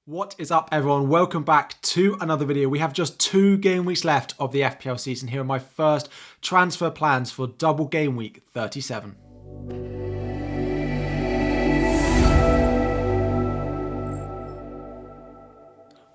What is up, everyone? Welcome back to another video. We have just 2 game weeks left of the FPL season. Here are my first transfer plans for double game week 37.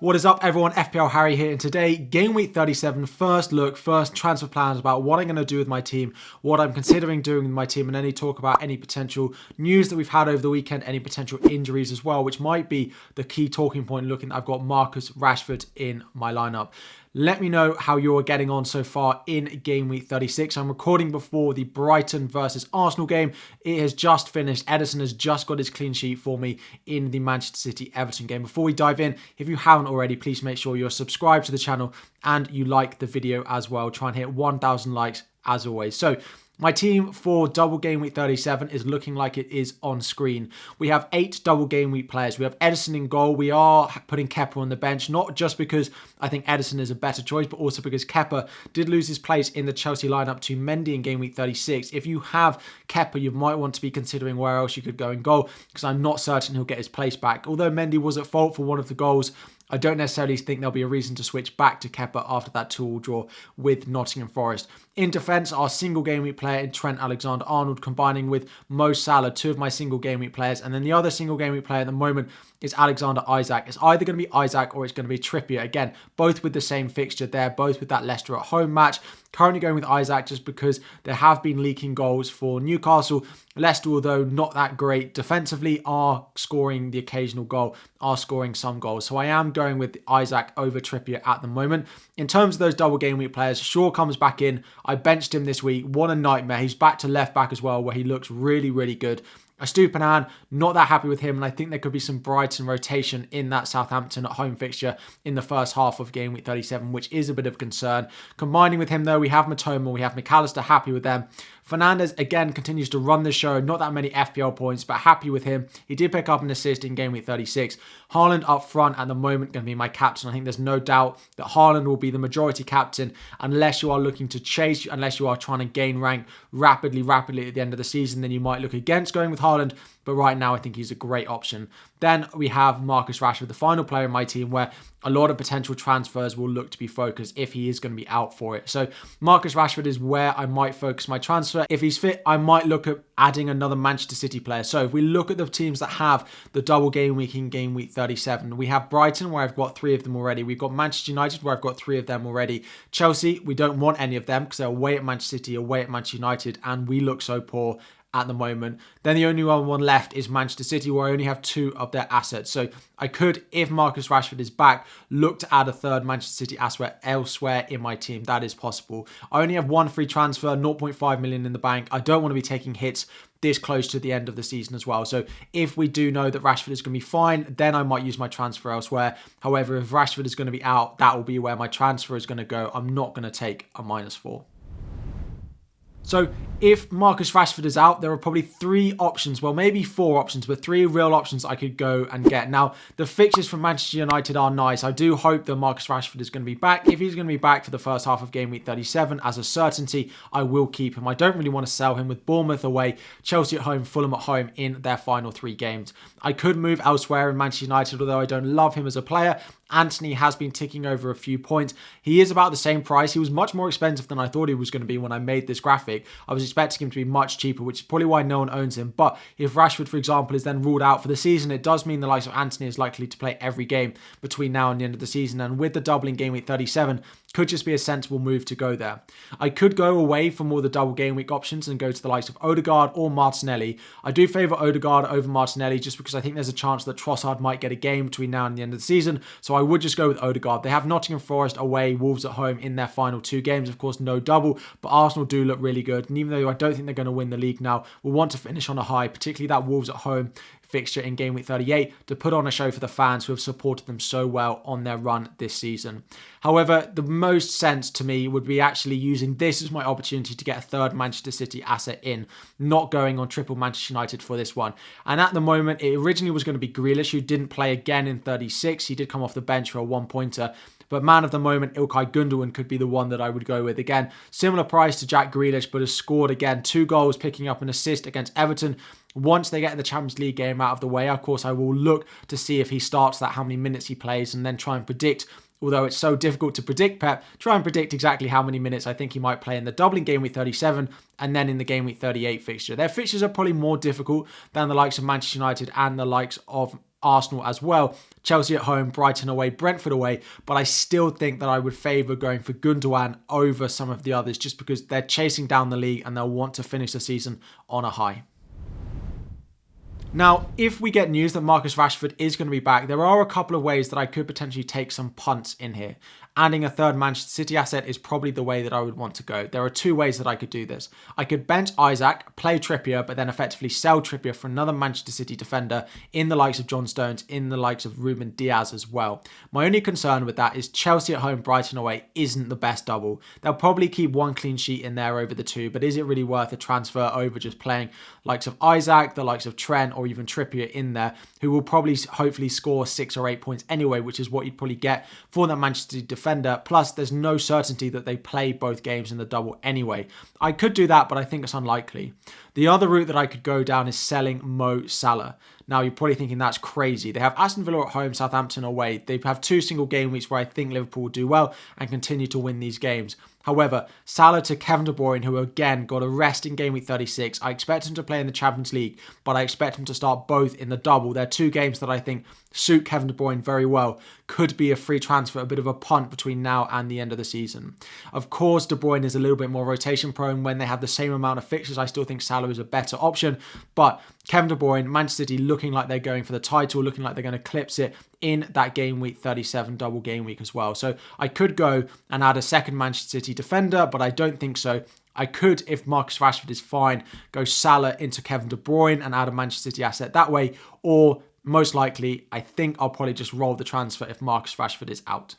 What is up, everyone? FPL Harry here, and today, game week 37, first look, first transfer plans about what I'm going to do with my team, what I'm considering doing with my team, and any talk about any potential news that we've had over the weekend, any potential injuries as well, which might be the key talking point looking. I've got Marcus Rashford in my lineup. Let me know how you're getting on so far in game week 36. I'm recording before the Brighton versus Arsenal game. It has just finished. Ederson has just got his clean sheet for me in the Manchester City Everton game. Before we dive in, if you haven't already, please make sure you're subscribed to the channel and you like the video as well. Try and hit 1,000 likes as always. So, my team for double game week 37 is looking like it is on screen. We have 8 double game week players. We have Ederson in goal. We are putting Kepa on the bench, not just because I think Ederson is a better choice, but also because Kepa did lose his place in the Chelsea lineup to Mendy in game week 36. If you have Kepa, you might want to be considering where else you could go in goal, because I'm not certain he'll get his place back. Although Mendy was at fault for one of the goals, I don't necessarily think there'll be a reason to switch back to Kepa after that 2-2 draw with Nottingham Forest. In defence, our single game week player in Trent Alexander-Arnold combining with Mo Salah, 2 of my single game week players. And then the other single game week player at the moment is Alexander Isak. It's either going to be Isak or it's going to be Trippier. Again, both with the same fixture there, both with that Leicester at home match. Currently going with Isak just because there have been leaking goals for Newcastle. Leicester, although not that great defensively, are scoring the occasional goal, are scoring some goals. So I am going with Isak over Trippier at the moment. In terms of those double game week players, Shaw comes back in. I benched him this week. What a nightmare. He's back to left back as well, where he looks really, really good. Estupiñán, not that happy with him, and I think there could be some Brighton rotation in that Southampton at home fixture in the first half of game week 37, which is a bit of concern. Combining with him, though, we have Matoma, we have McAllister, happy with them. Fernandes, again, continues to run the show. Not that many FPL points, but happy with him. He did pick up an assist in game week 36. Haaland up front at the moment going to be my captain. I think there's no doubt that Haaland will be the majority captain unless you are looking to chase, unless you are trying to gain rank rapidly at the end of the season. Then you might look against going with Haaland. But right now, I think he's a great option. Then we have Marcus Rashford, the final player in my team, where a lot of potential transfers will look to be focused if he is going to be out for it. So Marcus Rashford is where I might focus my transfer. If he's fit, I might look at adding another Manchester City player. So if we look at the teams that have the double game week in game week 37, we have Brighton, where I've got 3 of them already. We've got Manchester United, where I've got 3 of them already. Chelsea, we don't want any of them because they're away at Manchester City, away at Manchester United, and we look so poor at the moment. Then the only one left is Manchester City, where I only have 2 of their assets. So I could, if Marcus Rashford is back, look to add a third Manchester City asset elsewhere in my team. That is possible. I only have 1 free transfer, 0.5 million in the bank. I don't want to be taking hits this close to the end of the season as well. So if we do know that Rashford is going to be fine, then I might use my transfer elsewhere. However, if Rashford is going to be out, that will be where my transfer is going to go. I'm not going to take a -4. So if Marcus Rashford is out, there are probably 3 options, well, maybe 4 options, but 3 real options I could go and get. Now, the fixtures from Manchester United are nice. I do hope that Marcus Rashford is going to be back. If he's going to be back for the first half of game week 37, as a certainty, I will keep him. I don't really want to sell him with Bournemouth away, Chelsea at home, Fulham at home in their final 3 games. I could move elsewhere in Manchester United, although I don't love him as a player. Antony has been ticking over a few points. He is about the same price. He was much more expensive than I thought he was going to be when I made this graphic. I was expecting him to be much cheaper, which is probably why no one owns him. But if Rashford, for example, is then ruled out for the season, it does mean the likes of Antony is likely to play every game between now and the end of the season. And with the doubling game week 37, could just be a sensible move to go there. I could go away from all the double game week options and go to the likes of Odegaard or Martinelli. I do favour Odegaard over Martinelli just because I think there's a chance that Trossard might get a game between now and the end of the season. So I would just go with Odegaard. They have Nottingham Forest away, Wolves at home in their final 2 games. Of course, no double, but Arsenal do look really good. And even though I don't think they're going to win the league now, we'll want to finish on a high, particularly that Wolves at home fixture in game week 38 to put on a show for the fans who have supported them so well on their run this season. However, the most sense to me would be actually using this as my opportunity to get a third Manchester City asset in, not going on triple Manchester United for this one. And at the moment, it originally was going to be Grealish, who didn't play again in 36. He did come off the bench for a 1-pointer. But man of the moment, Ilkay Gundogan could be the one that I would go with. Again, similar price to Jack Grealish, but has scored again 2 goals, picking up an assist against Everton. Once they get the Champions League game out of the way, of course, I will look to see if he starts that, how many minutes he plays, and then try and predict, although it's so difficult to predict Pep, try and predict exactly how many minutes I think he might play in the double in Game Week 37 and then in the Game Week 38 fixture. Their fixtures are probably more difficult than the likes of Manchester United and the likes of Arsenal as well. Chelsea at home, Brighton away, Brentford away, but I still think that I would favour going for Gundogan over some of the others just because they're chasing down the league and they'll want to finish the season on a high. Now, if we get news that Marcus Rashford is going to be back, there are a couple of ways that I could potentially take some punts in here. Adding a third Manchester City asset is probably the way that I would want to go. There are 2 ways that I could do this. I could bench Isaac, play Trippier, but then effectively sell Trippier for another Manchester City defender in the likes of John Stones, in the likes of Ruben Diaz as well. My only concern with that is Chelsea at home, Brighton away isn't the best double. They'll probably keep 1 clean sheet in there over the 2, but is it really worth a transfer over just playing likes of Isaac, the likes of Trent, or even Trippier in there, who will probably hopefully score 6 or 8 points anyway, which is what you'd probably get for that Manchester City defender. Plus, there's no certainty that they play both games in the double anyway. I could do that, but I think it's unlikely. The other route that I could go down is selling Mo Salah. Now, you're probably thinking that's crazy. They have Aston Villa at home, Southampton away. They have 2 single game weeks where I think Liverpool will do well and continue to win these games. However, Salah to Kevin De Bruyne, who again got a rest in Game Week 36. I expect him to play in the Champions League, but I expect him to start both in the double. They're 2 games that I think suit Kevin De Bruyne very well. Could be a free transfer, a bit of a punt between now and the end of the season. Of course, De Bruyne is a little bit more rotation prone. When they have the same amount of fixtures, I still think Salah is a better option. But Kevin De Bruyne, Manchester City looking like they're going for the title, looking like they're going to eclipse it in that Game Week 37 double game week as well. So I could go and add a second Manchester City defender, but I don't think so. I could, if Marcus Rashford is fine, go Salah into Kevin De Bruyne and add a Manchester City asset that way. Or most likely, I think I'll probably just roll the transfer if Marcus Rashford is out.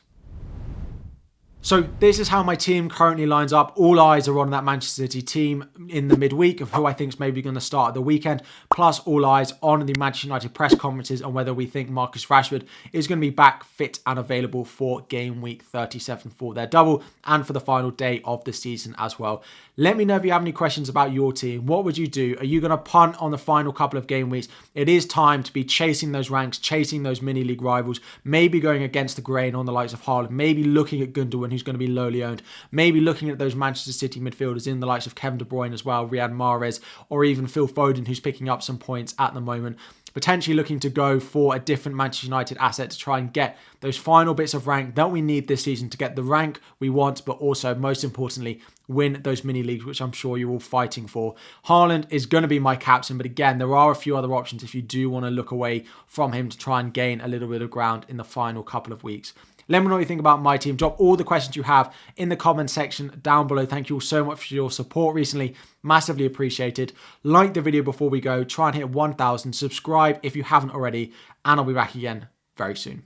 So this is how my team currently lines up. All eyes are on that Manchester City team in the midweek of who I think is maybe going to start at the weekend. Plus all eyes on the Manchester United press conferences and whether we think Marcus Rashford is going to be back fit and available for Game Week 37 for their double and for the final day of the season as well. Let me know if you have any questions about your team. What would you do? Are you going to punt on the final couple of game weeks? It is time to be chasing those ranks, chasing those mini league rivals, maybe going against the grain on the likes of Haaland, maybe looking at Gundogan, who's going to be lowly owned, maybe looking at those Manchester City midfielders in the likes of Kevin De Bruyne as well, Riyad Mahrez, or even Phil Foden, who's picking up some points at the moment. Potentially looking to go for a different Manchester United asset to try and get those final bits of rank that we need this season to get the rank we want, but also, most importantly, win those mini leagues, which I'm sure you're all fighting for. Haaland is going to be my captain, but again, there are a few other options if you do want to look away from him to try and gain a little bit of ground in the final couple of weeks. Let me know what you think about my team. Drop all the questions you have in the comment section down below. Thank you all so much for your support recently. Massively appreciated. Like the video before we go. Try and hit 1,000. Subscribe if you haven't already. And I'll be back again very soon.